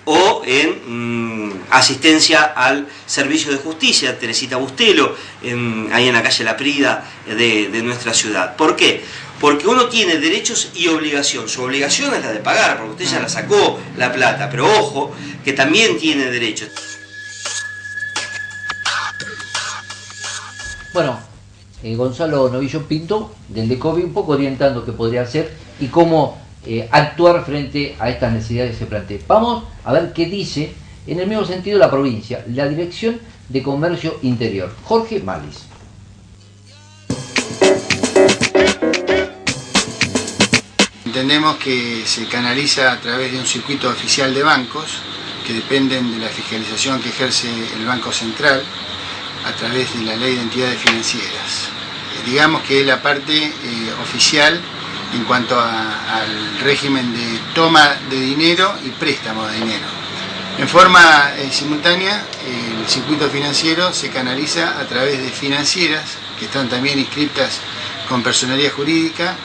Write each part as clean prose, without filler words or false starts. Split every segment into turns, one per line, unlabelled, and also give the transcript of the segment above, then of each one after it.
o en asistencia al servicio de justicia, Teresita Bustelo, ahí en la calle La Prida de nuestra ciudad. ¿Por qué? Porque uno tiene derechos y obligación. Su obligación es la de pagar, porque usted ya la sacó la plata, pero ojo, que también tiene derechos.
Bueno, Gonzalo Novillo Pinto, del DECOBI, un poco orientando qué podría hacer y cómo actuar frente a estas necesidades que se plantean. Vamos a ver qué dice, en el mismo sentido, la provincia, la Dirección de Comercio Interior. Jorge Malis.
Entendemos que se canaliza a través de un circuito oficial de bancos que dependen de la fiscalización que ejerce el Banco Central a través de la Ley de Entidades Financieras. Digamos que es la parte oficial en cuanto al régimen de toma de dinero y préstamo de dinero. En forma simultánea, el circuito financiero se canaliza a través de financieras que están también inscritas con personería jurídica,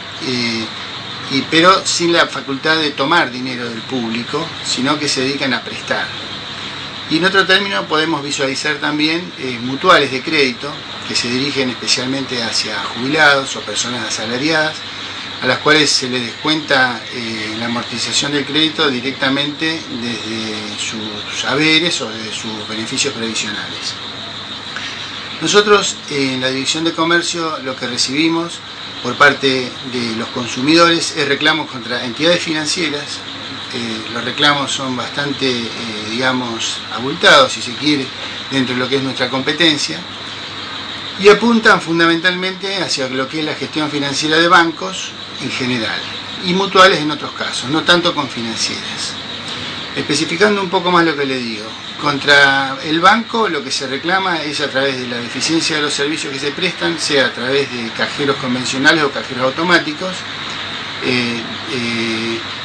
pero sin la facultad de tomar dinero del público, sino que se dedican a prestar. Y en otro término podemos visualizar también mutuales de crédito que se dirigen especialmente hacia jubilados o personas asalariadas, a las cuales se les descuenta la amortización del crédito directamente desde sus haberes o desde sus beneficios previsionales. Nosotros en la Dirección de Comercio lo que recibimos por parte de los consumidores es reclamos contra entidades financieras. Los reclamos son bastante, digamos, abultados, si se quiere, dentro de lo que es nuestra competencia, y apuntan fundamentalmente hacia lo que es la gestión financiera de bancos en general, y mutuales en otros casos, no tanto con financieras. Especificando un poco más lo que le digo, contra el banco lo que se reclama es a través de la deficiencia de los servicios que se prestan, sea a través de cajeros convencionales o cajeros automáticos,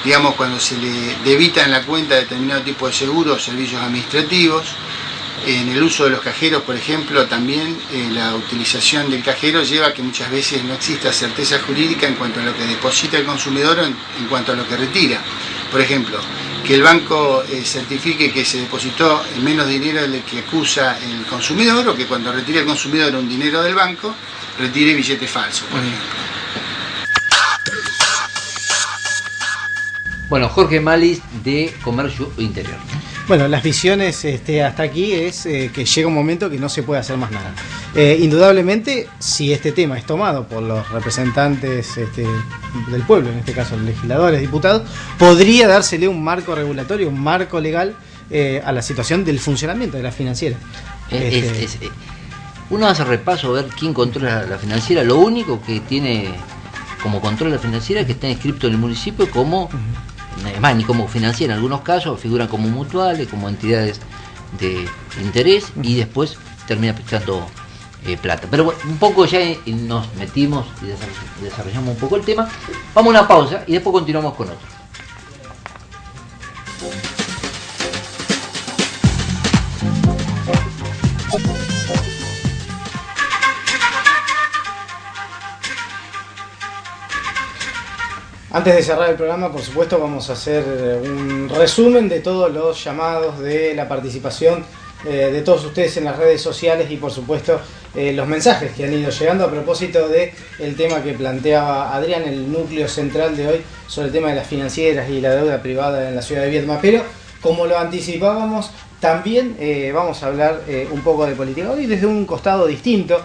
digamos cuando se le debita en la cuenta determinado tipo de seguros o servicios administrativos. En el uso de los cajeros, por ejemplo, también la utilización del cajero lleva a que muchas veces no exista certeza jurídica en cuanto a lo que deposita el consumidor o en cuanto a lo que retira. Por ejemplo, que el banco certifique que se depositó menos dinero del que acusa el consumidor, o que cuando retire el consumidor un dinero del banco, retire billete falso, por ejemplo.
Bueno, Jorge Malis, de Comercio Interior.
Bueno, las visiones hasta aquí es que llega un momento que no se puede hacer más nada. Indudablemente, si este tema es tomado por los representantes del pueblo, en este caso los legisladores, diputados, podría dársele un marco regulatorio, un marco legal a la situación del funcionamiento de la financiera.
Uno hace repaso a ver quién controla la financiera. Lo único que tiene como control la financiera es que está inscrito en el municipio como... Es más, ni como financiera, en algunos casos figuran como mutuales, como entidades de interés, y después termina prestando plata. Pero bueno, un poco ya nos metimos y desarrollamos un poco el tema. Vamos a una pausa y después continuamos con otro.
Antes de cerrar el programa, por supuesto, vamos a hacer un resumen de todos los llamados de la participación de todos ustedes en las redes sociales y, por supuesto, los mensajes que han ido llegando a propósito del tema que planteaba Adrián, el núcleo central de hoy, sobre el tema de las financieras y la deuda privada en la ciudad de Viedma. Pero, como lo anticipábamos, también vamos a hablar un poco de política hoy desde un costado distinto.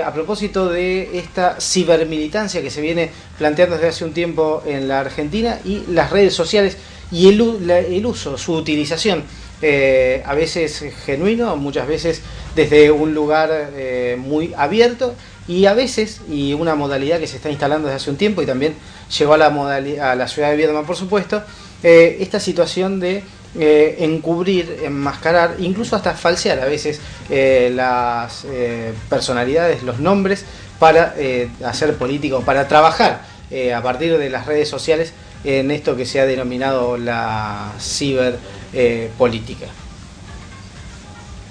A propósito de esta cibermilitancia que se viene planteando desde hace un tiempo en la Argentina y las redes sociales y el uso, su utilización, a veces genuino, muchas veces desde un lugar muy abierto y a veces, y una modalidad que se está instalando desde hace un tiempo y también llegó a la ciudad de Viedma, por supuesto, esta situación de encubrir, enmascarar, incluso hasta falsear a veces las personalidades, los nombres para hacer política o para trabajar a partir de las redes sociales en esto que se ha denominado la ciberpolítica.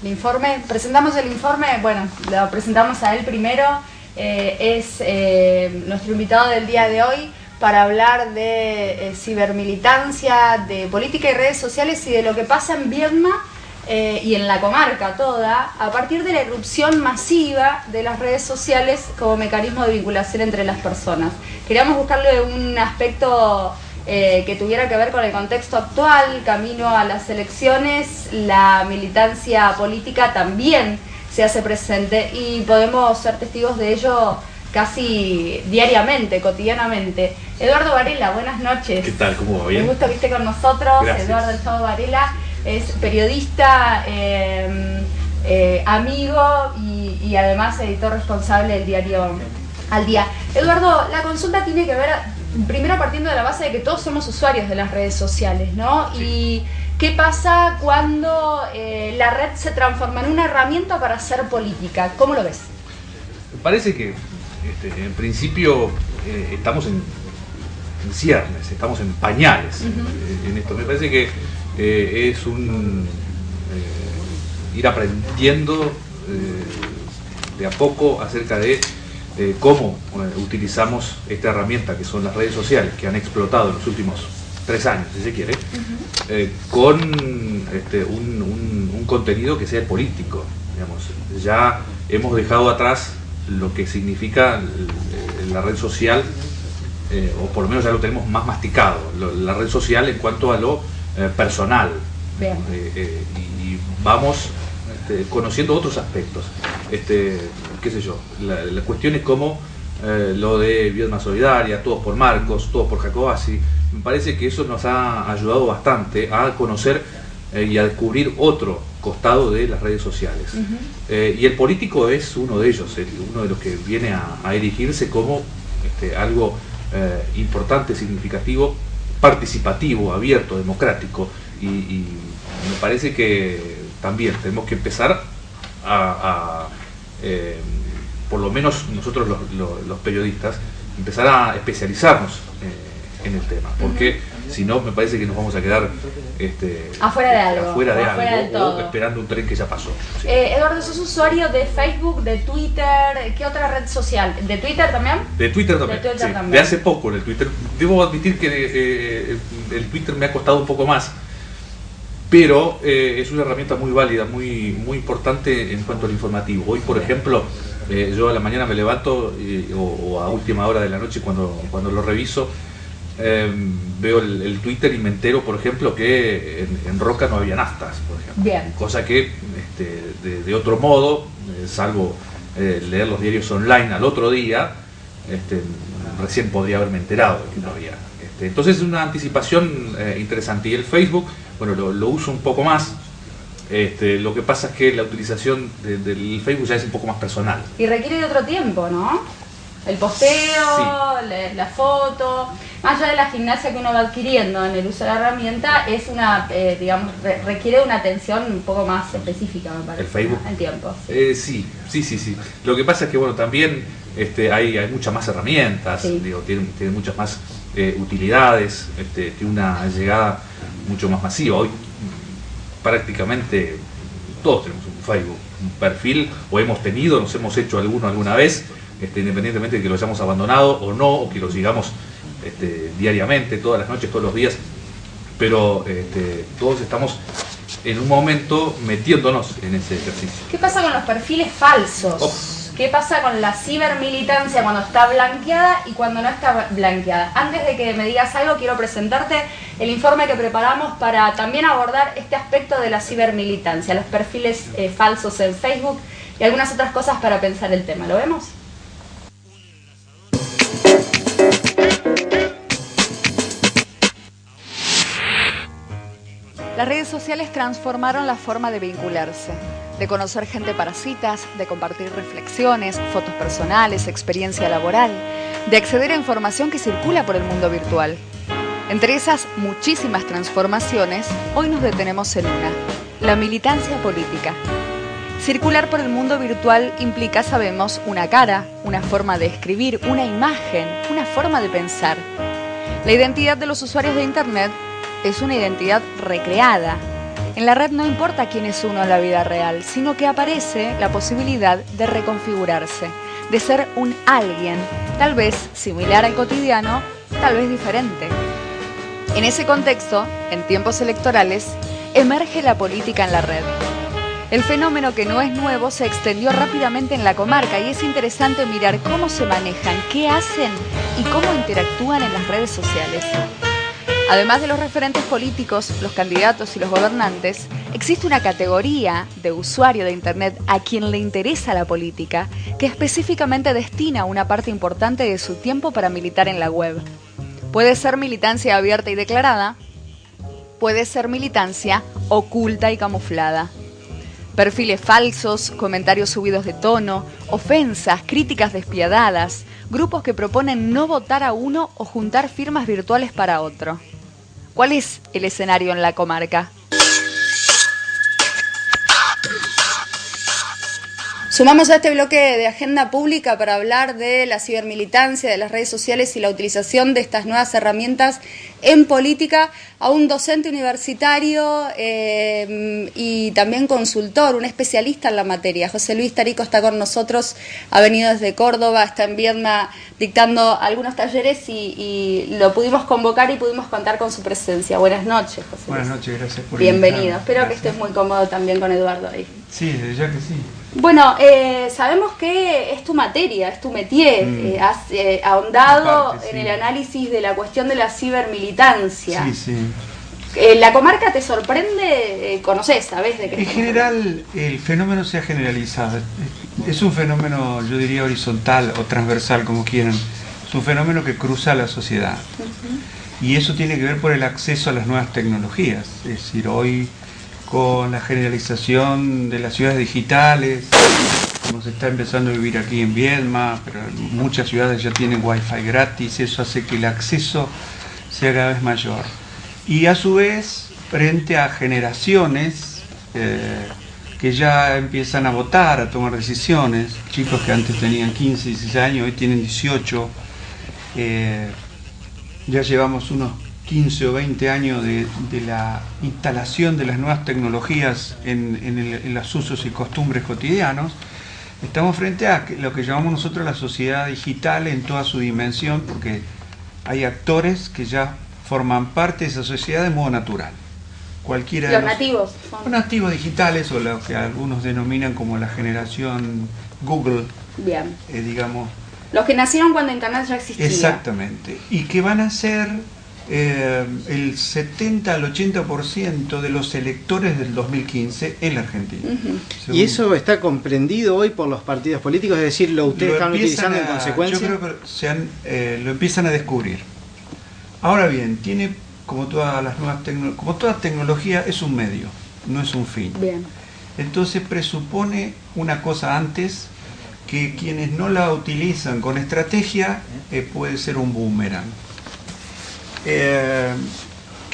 El informe, presentamos el informe, bueno, lo presentamos a él primero, es nuestro invitado del día de hoy, para hablar de cibermilitancia, de política y redes sociales y de lo que pasa en Viedma y en la comarca toda, a partir de la irrupción masiva de las redes sociales como mecanismo de vinculación entre las personas. Queríamos buscarle un aspecto que tuviera que ver con el contexto actual, camino a las elecciones. La militancia política también se hace presente y podemos ser testigos de ello casi diariamente, cotidianamente. Eduardo Varela, buenas noches.
¿Qué tal? ¿Cómo va? ¿Bien?
Un gusto que esté con nosotros.
Gracias.
Eduardo El Chavo Varela es periodista, amigo y además editor responsable del diario Al Día. Eduardo, la consulta tiene que ver, primero partiendo de la base de que todos somos usuarios de las redes sociales, ¿no? Sí. Y ¿qué pasa cuando la red se transforma en una herramienta para hacer política? ¿Cómo lo ves?
Me parece que en principio estamos en ciernes, estamos en pañales en esto. Me parece que es un ir aprendiendo de a poco acerca de cómo utilizamos esta herramienta que son las redes sociales, que han explotado en los últimos 3 años, si se quiere, con un contenido que sea político. Digamos, ya hemos dejado atrás lo que significa la red social, o por lo menos ya lo tenemos más masticado, la red social en cuanto a lo personal. Y vamos conociendo otros aspectos. Qué sé yo, la cuestión es como lo de Viedma Solidaria, Todos por Marcos, Todos por Jacobacci. Me parece que eso nos ha ayudado bastante a conocer y a descubrir otro costado de las redes sociales. Y el político es uno de ellos, uno de los que viene a erigirse como algo importante, significativo, participativo, abierto, democrático. Y me parece que también tenemos que empezar por lo menos nosotros los periodistas, empezar a especializarnos en el tema, porque si no me parece que nos vamos a quedar
afuera de algo,
o esperando un tren que ya pasó. Sí.
Eduardo, ¿sos usuario de Facebook, de Twitter? ¿Qué otra red social? ¿De Twitter también?
De Twitter también, sí. También. De hace poco en el Twitter. Debo admitir que el Twitter me ha costado un poco más, pero es una herramienta muy válida, muy importante en cuanto al informativo. Hoy, por ejemplo, yo a la mañana me levanto o a última hora de la noche cuando lo reviso, veo el Twitter y me entero, por ejemplo, que en Roca no había naftas, por ejemplo.
Bien.
Cosa que de otro modo, salvo leer los diarios online al otro día, recién podría haberme enterado de que no había. Entonces es una anticipación interesante. Y el Facebook, bueno, lo uso un poco más. Lo que pasa es que la utilización del Facebook ya es un poco más personal.
Y requiere de otro tiempo, ¿no? El posteo, sí. La foto, más allá de la gimnasia que uno va adquiriendo en el uso de la herramienta, es una, digamos, requiere una atención un poco más específica, me parece.
El Facebook.
El tiempo.
Sí. Lo que pasa es que, bueno, también hay muchas más herramientas, sí. Digo, tiene muchas más utilidades, tiene una llegada mucho más masiva. Hoy prácticamente todos tenemos un Facebook, un perfil, o hemos tenido, nos hemos hecho alguna vez, independientemente de que lo hayamos abandonado o no, o que lo sigamos diariamente, todas las noches, todos los días, pero todos estamos en un momento metiéndonos en ese ejercicio.
¿Qué pasa con los perfiles falsos? ¿Qué pasa con la cibermilitancia cuando está blanqueada y cuando no está blanqueada? Antes de que me digas algo, quiero presentarte el informe que preparamos para también abordar este aspecto de la cibermilitancia, los perfiles falsos en Facebook y algunas otras cosas para pensar el tema. ¿Lo vemos? Las redes sociales transformaron la forma de vincularse, de conocer gente para citas, de compartir reflexiones, fotos personales, experiencia laboral, de acceder a información que circula por el mundo virtual. Entre esas muchísimas transformaciones, hoy nos detenemos en una, la militancia política. Circular por el mundo virtual implica, sabemos, una cara, una forma de escribir, una imagen, una forma de pensar. La identidad de los usuarios de Internet es una identidad recreada. En la red no importa quién es uno en la vida real, sino que aparece la posibilidad de reconfigurarse, de ser un alguien, tal vez similar al cotidiano, tal vez diferente. En ese contexto, en tiempos electorales, emerge la política en la red. El fenómeno, que no es nuevo, se extendió rápidamente en la comarca y es interesante mirar cómo se manejan, qué hacen y cómo interactúan en las redes sociales. Además de los referentes políticos, los candidatos y los gobernantes, existe una categoría de usuario de Internet a quien le interesa la política, que específicamente destina una parte importante de su tiempo para militar en la web. Puede ser militancia abierta y declarada, puede ser militancia oculta y camuflada. Perfiles falsos, comentarios subidos de tono, ofensas, críticas despiadadas, grupos que proponen no votar a uno o juntar firmas virtuales para otro. ¿Cuál es el escenario en la comarca? Sumamos a este bloque de agenda pública para hablar de la cibermilitancia, de las redes sociales y la utilización de estas nuevas herramientas en política a un docente universitario y también consultor, un especialista en la materia. José Luis Tarico está con nosotros, ha venido desde Córdoba, está en Viedma dictando algunos talleres y lo pudimos convocar y pudimos contar con su presencia. Buenas noches, José Luis.
Buenas noches, gracias por
Bienvenido.
invitarme.
Espero
Gracias.
que estés muy cómodo también con Eduardo ahí.
Sí, ya que sí.
Bueno, sabemos que es tu materia, es tu métier. Has ahondado
Aparte, sí.
en el análisis de la cuestión de la cibermilitancia.
Sí, sí.
¿La comarca te sorprende? ¿Conocés? ¿Sabés de qué?
En general, el fenómeno se ha generalizado. Es un fenómeno, yo diría, horizontal o transversal, como quieran. Es un fenómeno que cruza la sociedad. Y eso tiene que ver por el acceso a las nuevas tecnologías. Es decir, hoy, con la generalización de las ciudades digitales, como se está empezando a vivir aquí en Viedma, pero muchas ciudades ya tienen wifi gratis, eso hace que el acceso sea cada vez mayor. Y a su vez, frente a generaciones que ya empiezan a votar, a tomar decisiones, chicos que antes tenían 15, 16 años, hoy tienen 18, ya llevamos unos 15 o 20 años de la instalación de las nuevas tecnologías en los usos y costumbres cotidianos. Estamos frente a lo que llamamos nosotros la sociedad digital en toda su dimensión, porque hay actores que ya forman parte de esa sociedad de modo natural. Cualquiera
Los
de
nativos.
los nativos digitales, o lo que algunos denominan como la generación Google,
Bien.
digamos.
Los que nacieron cuando Internet ya existía.
Exactamente. Y que van a ser el 70 al 80% de los electores del 2015 en la Argentina.
¿Y eso está comprendido hoy por los partidos políticos? Es decir, ¿lo ustedes están utilizando en consecuencia?
Yo creo que lo empiezan a descubrir. Ahora bien, tiene, como todas las nuevas como toda tecnología, es un medio, no es un fin.
Bien.
Entonces presupone una cosa antes, que quienes no la utilizan con estrategia puede ser un boomerang. ¿Qué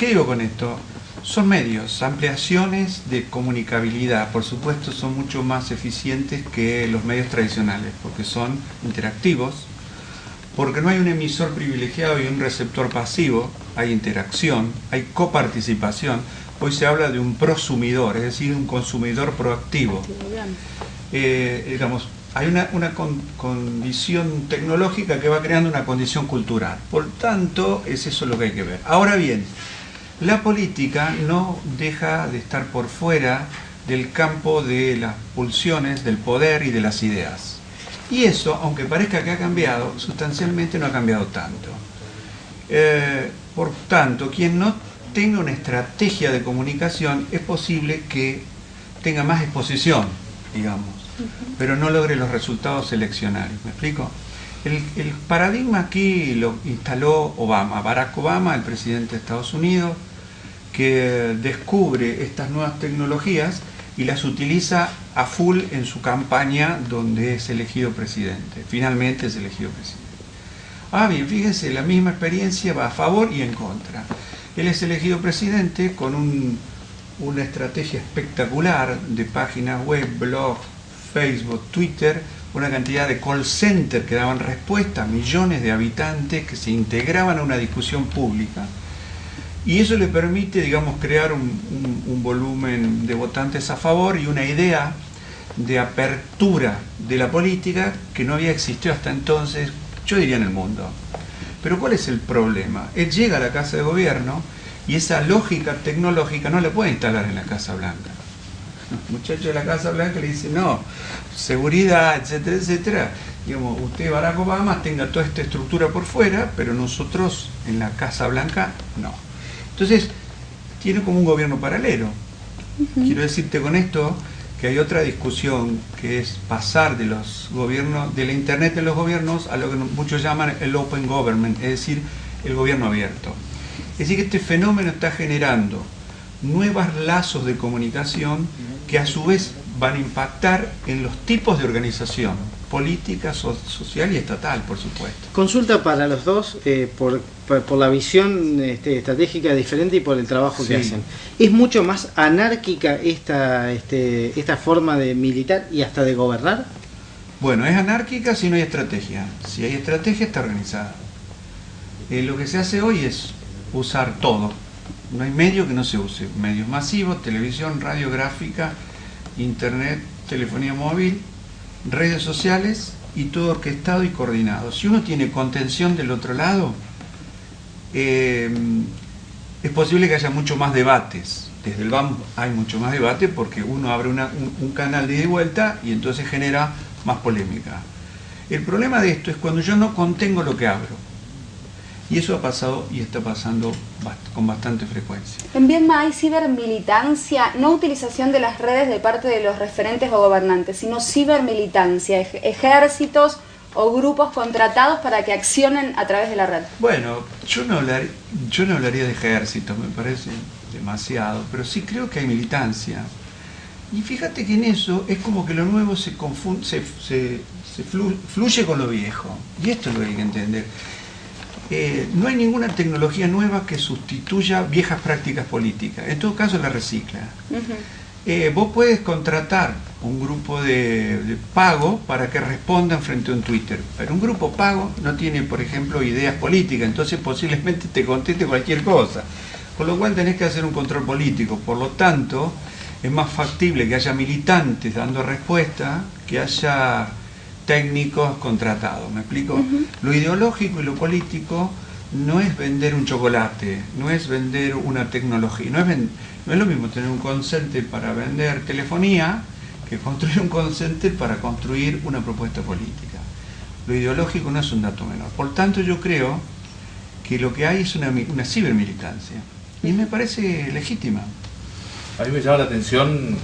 digo con esto? Son medios, ampliaciones de comunicabilidad, por supuesto son mucho más eficientes que los medios tradicionales, porque son interactivos, porque no hay un emisor privilegiado y un receptor pasivo, hay interacción, hay coparticipación. Hoy se habla de un prosumidor, es decir, un consumidor proactivo. Digamos, hay una condición tecnológica que va creando una condición cultural. Por tanto, es eso lo que hay que ver. Ahora bien, la política no deja de estar por fuera del campo de las pulsiones, del poder y de las ideas. Y eso, aunque parezca que ha cambiado, sustancialmente no ha cambiado tanto. Por tanto, quien no tenga una estrategia de comunicación, es posible que tenga más exposición, digamos, pero no logre los resultados seleccionarios. ¿Me explico? El paradigma aquí lo instaló Obama, Barack Obama, el presidente de Estados Unidos, que descubre estas nuevas tecnologías y las utiliza a full en su campaña donde es elegido presidente. Finalmente es elegido presidente. Ah, bien, fíjense, la misma experiencia va a favor y en contra. Él es elegido presidente con una estrategia espectacular de páginas web, blog, Facebook, Twitter, una cantidad de call center que daban respuesta a millones de habitantes que se integraban a una discusión pública. Y eso le permite, digamos, crear un volumen de votantes a favor y una idea de apertura de la política que no había existido hasta entonces, yo diría, en el mundo. Pero ¿cuál es el problema? Él llega a la Casa de Gobierno y esa lógica tecnológica no la puede instalar en la Casa Blanca. El muchacho de la Casa Blanca le dice, no, seguridad, etcétera, etcétera. Digamos, usted, Barack Obama, tenga toda esta estructura por fuera, pero nosotros en la Casa Blanca no. Entonces, tiene como un gobierno paralelo. Quiero decirte con esto que hay otra discusión, que es pasar de los gobiernos, de la Internet de los gobiernos a lo que muchos llaman el Open Government, es decir, el gobierno abierto. Es decir, que este fenómeno está generando nuevos lazos de comunicación que a su vez van a impactar en los tipos de organización, política, social y estatal, por supuesto.
Consulta para los dos, por la visión estratégica diferente y por el trabajo que hacen. ¿Es mucho más anárquica esta forma de militar y hasta de gobernar?
Bueno, es anárquica si no hay estrategia. Si hay estrategia, está organizada. Lo que se hace hoy es usar todo. No hay medio que no se use. Medios masivos, televisión, radio, gráfica, internet, telefonía móvil, redes sociales y todo orquestado y coordinado. Si uno tiene contención del otro lado, es posible que haya mucho más debates. Desde el BAM hay mucho más debate porque uno abre un canal de ida y vuelta y entonces genera más polémica. El problema de esto es cuando yo no contengo lo que abro. Y eso ha pasado y está pasando con bastante frecuencia.
En Viedma hay cibermilitancia, no utilización de las redes de parte de los referentes o gobernantes, sino cibermilitancia, ejércitos o grupos contratados para que accionen a través de la red.
Bueno, yo no hablaría de ejércitos, me parece demasiado, pero sí creo que hay militancia. Y fíjate que en eso es como que lo nuevo se confunde, fluye con lo viejo. Y esto es lo que hay que entender. No hay ninguna tecnología nueva que sustituya viejas prácticas políticas. En todo caso la recicla. Vos puedes contratar un grupo de pago para que respondan frente a un Twitter, pero un grupo pago no tiene, por ejemplo, ideas políticas, entonces posiblemente te conteste cualquier cosa. Con lo cual tenés que hacer un control político. Por lo tanto, es más factible que haya militantes dando respuesta que haya técnicos contratados, ¿me explico? Lo ideológico y lo político no es vender un chocolate, no es vender una tecnología, no es lo mismo tener un call center para vender telefonía que construir un call center para construir una propuesta política. Lo ideológico no es un dato menor. Por tanto, yo creo que lo que hay es una cibermilitancia y me parece legítima.
A mí me llama la atención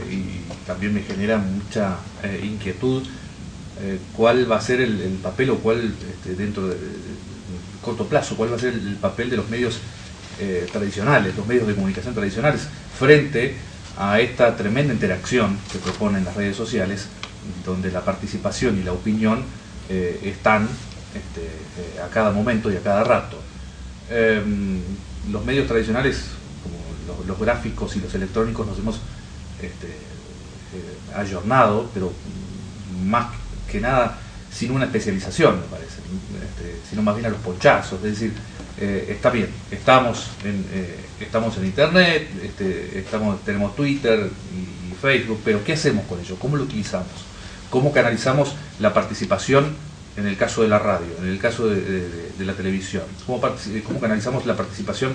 y también me genera mucha inquietud cuál va a ser el papel o cuál, dentro de corto plazo, cuál va a ser el papel de los medios tradicionales, los medios de comunicación tradicionales, frente a esta tremenda interacción que proponen las redes sociales, donde la participación y la opinión están a cada momento y a cada rato. Los medios tradicionales, como los gráficos y los electrónicos, nos hemos ayornado, pero más que nada sin una especialización, me parece, sino más bien a los ponchazos. Es decir, está bien, estamos en internet, tenemos Twitter y Facebook, pero ¿qué hacemos con ello? ¿Cómo lo utilizamos? ¿Cómo canalizamos la participación en el caso de la radio, en el caso de la televisión? ¿Cómo canalizamos la participación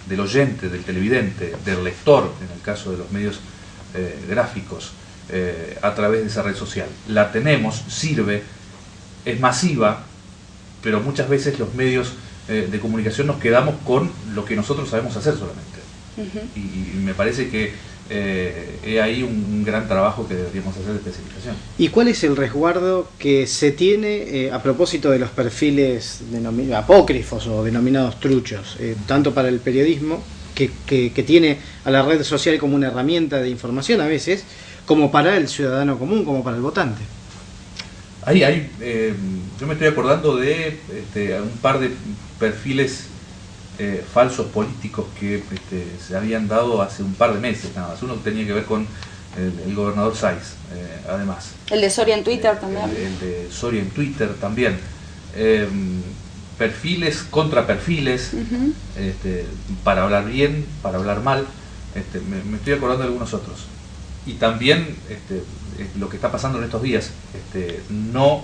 del oyente, del televidente, del lector, en el caso de los medios gráficos, a través de esa red social? La tenemos, sirve, es masiva, pero muchas veces los medios de comunicación nos quedamos con lo que nosotros sabemos hacer solamente. Y me parece que es ahí un gran trabajo que deberíamos hacer de especialización. ¿Y
cuál es el resguardo que se tiene a propósito de los perfiles apócrifos o denominados truchos, tanto para el periodismo, que tiene a la red social como una herramienta de información a veces, como para el ciudadano común, como para el votante?
Yo me estoy acordando de un par de perfiles falsos políticos que se habían dado hace un par de meses nada más. Uno tenía que ver con el gobernador Sáiz, además.
El de Soria en Twitter también.
El de Soria en Twitter también. Perfiles contra perfiles, para hablar bien, para hablar mal. Me estoy acordando de algunos otros. Y también lo que está pasando en estos días, no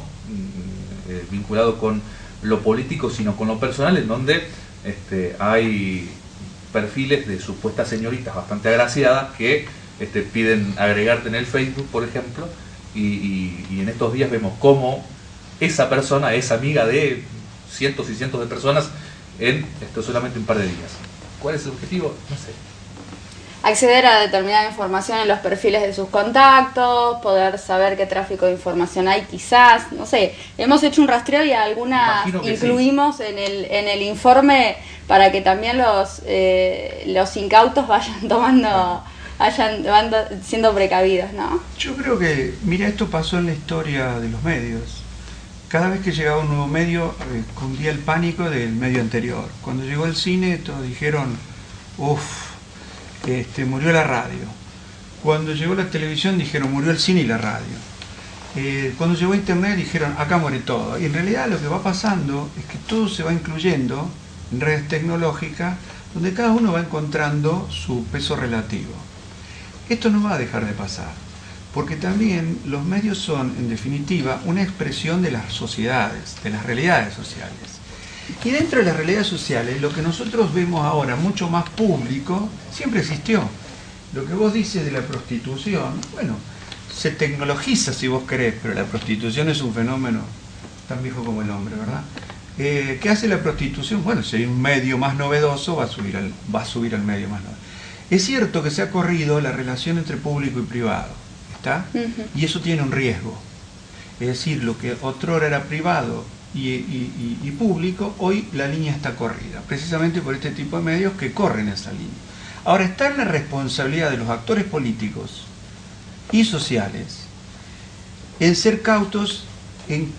vinculado con lo político, sino con lo personal, en donde hay perfiles de supuestas señoritas bastante agraciadas que piden agregarte en el Facebook, por ejemplo, y en estos días vemos cómo esa persona es amiga de cientos y cientos de personas en solamente un par de días. ¿Cuál es el objetivo? No sé.
Acceder a determinada información en los perfiles de sus contactos, poder saber qué tráfico de información hay quizás, no sé. Hemos hecho un rastreo y algunas incluimos sí. en el informe para que también los incautos vayan van siendo precavidos, ¿no?
Yo creo que, mira, esto pasó en la historia de los medios. Cada vez que llegaba un nuevo medio, cundía el pánico del medio anterior. Cuando llegó el cine, todos dijeron, murió la radio. Cuando llegó la televisión, dijeron, murió el cine y la radio. Cuando llegó internet, dijeron, acá muere todo. Y en realidad lo que va pasando es que todo se va incluyendo en redes tecnológicas, donde cada uno va encontrando su peso relativo. Esto no va a dejar de pasar, porque también los medios son, en definitiva, una expresión de las sociedades, de las realidades sociales. Y dentro de las realidades sociales, lo que nosotros vemos ahora mucho más público, siempre existió. Lo que vos dices de la prostitución, bueno, se tecnologiza si vos querés, pero la prostitución es un fenómeno tan viejo como el hombre, ¿verdad? ¿Qué hace la prostitución? Bueno, si hay un medio más novedoso, va a subir al medio más novedoso. Es cierto que se ha corrido la relación entre público y privado, ¿está? Y eso tiene un riesgo. Es decir, lo que otrora era privado y público, hoy la línea está corrida, precisamente por este tipo de medios que corren esa línea. Ahora, está en la responsabilidad de los actores políticos y sociales en ser cautos en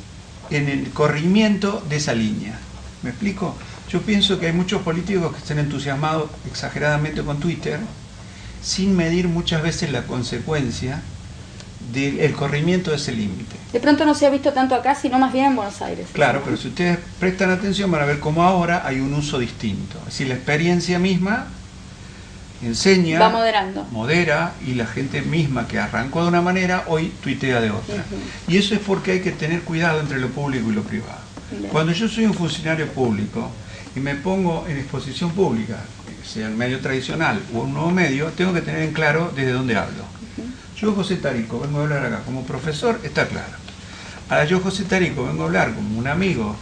el corrimiento de esa línea. ¿Me explico? Yo pienso que hay muchos políticos que están entusiasmados exageradamente con Twitter, sin medir muchas veces la consecuencia del corrimiento de ese límite.
De pronto no se ha visto tanto acá, sino más bien en Buenos Aires.
Claro, pero si ustedes prestan atención van a ver cómo ahora hay un uso distinto. Es decir, la experiencia misma enseña,
va moderando,
modera, y la gente misma que arrancó de una manera, hoy tuitea de otra. Y eso es porque hay que tener cuidado entre lo público y lo privado. Bien. Cuando yo soy un funcionario público y me pongo en exposición pública, sea el medio tradicional o un nuevo medio, tengo que tener en claro desde dónde hablo. Yo, José Tarico, vengo a hablar acá como profesor, está claro. Ahora yo, José Tarico, vengo a hablar como un amigo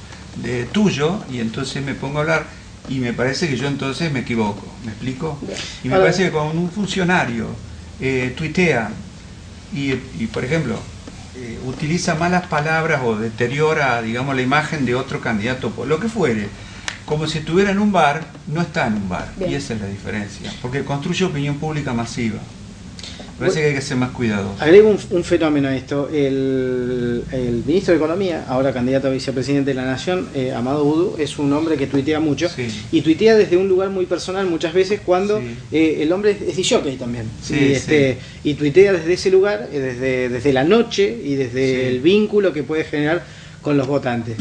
tuyo, y entonces me pongo a hablar y me parece que yo entonces me equivoco. ¿Me explico? Bien. Y me parece que cuando un funcionario tuitea y por ejemplo, utiliza malas palabras o deteriora, digamos, la imagen de otro candidato, por lo que fuere, como si estuviera en un bar, no está en un bar. Bien. Y esa es la diferencia, porque construye opinión pública masiva. Parece que hay que ser más cuidadoso.
Agrego un fenómeno a esto. El ministro de Economía, ahora candidato a vicepresidente de la Nación, Amado Boudou, es un hombre que tuitea mucho, sí. Y tuitea desde un lugar muy personal muchas veces cuando sí. El hombre es disjockey también. Sí, y tuitea desde ese lugar, desde la noche y desde el vínculo que puede generar con los votantes.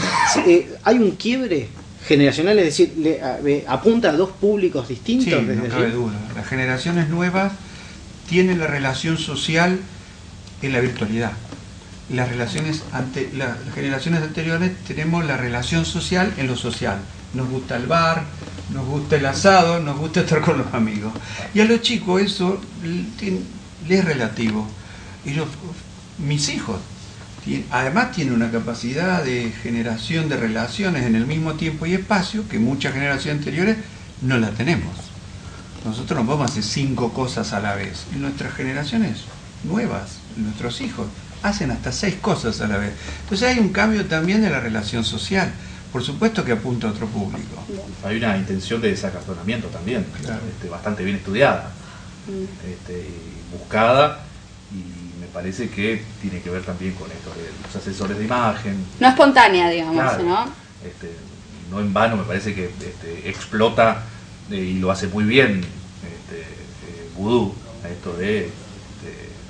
¿Hay un quiebre generacional? Es decir, apunta a dos públicos distintos.
Sí, no cabe duda. Las generaciones nuevas tienen la relación social en la virtualidad. Las generaciones anteriores tenemos la relación social en lo social. Nos gusta el bar, nos gusta el asado, nos gusta estar con los amigos. Y a los chicos eso les es relativo. Mis hijos, además tienen una capacidad de generación de relaciones en el mismo tiempo y espacio que muchas generaciones anteriores no la tenemos. Nosotros no podemos hacer 5 cosas a la vez. Y nuestras generaciones nuevas, nuestros hijos, hacen hasta 6 cosas a la vez. Entonces hay un cambio también de la relación social. Por supuesto que apunta a otro público.
Hay una intención de desacartonamiento también, claro. Bastante bien estudiada, buscada, y me parece que tiene que ver también con esto de los asesores de imagen.
No espontánea, digamos,
claro,
¿no?
No en vano me parece que explota y lo hace muy bien Boudou, a esto de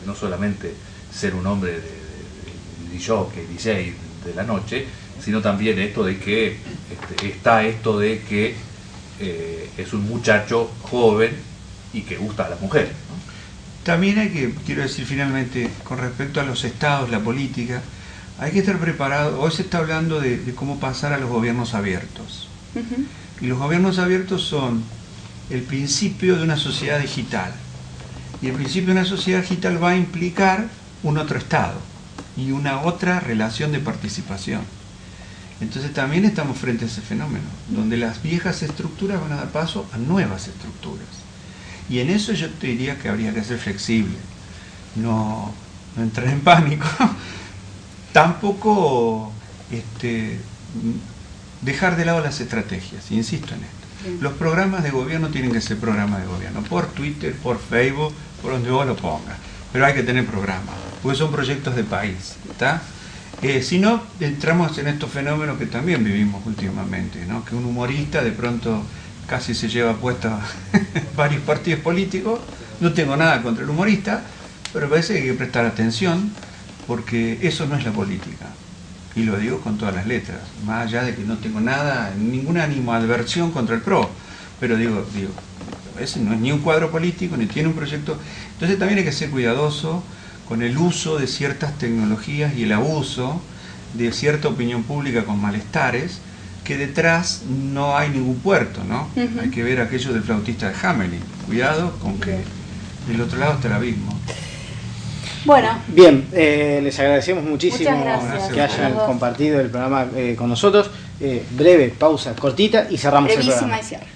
no solamente ser un hombre de jockey, DJ de la noche, sino también esto de que está esto de que es un muchacho joven y que gusta a las mujeres, ¿no?
También quiero decir finalmente, con respecto a los estados, la política, Hay que estar preparado. Hoy se está hablando de cómo pasar a los gobiernos abiertos. Y los gobiernos abiertos son el principio de una sociedad digital. Y el principio de una sociedad digital va a implicar un otro Estado y una otra relación de participación. Entonces también estamos frente a ese fenómeno, donde las viejas estructuras van a dar paso a nuevas estructuras. Y en eso yo te diría que habría que ser flexible, no entrar en pánico, tampoco dejar de lado las estrategias, insisto en esto. Los programas de gobierno tienen que ser programas de gobierno, por Twitter, por Facebook, por donde vos lo pongas, pero hay que tener programas, porque son proyectos de país, ¿está? Si no, entramos en estos fenómenos que también vivimos últimamente, ¿no? Que un humorista de pronto casi se lleva puesto varios partidos políticos. No tengo nada contra el humorista, pero parece que hay que prestar atención, porque eso no es la política. Y lo digo con todas las letras, más allá de que no tengo nada, ninguna animadversión contra el PRO, pero digo, ese no es ni un cuadro político, ni tiene un proyecto. Entonces también hay que ser cuidadoso con el uso de ciertas tecnologías y el abuso de cierta opinión pública con malestares, que detrás no hay ningún puerto, ¿no? Hay que ver aquello del flautista de Hamelin. Cuidado con que del otro lado está el abismo.
Bueno.
Bien, les agradecemos muchísimo que hayan
Saludos.
compartido el programa con nosotros. Breve pausa, cortita, y cerramos el
Brevísima
programa.
y cierre.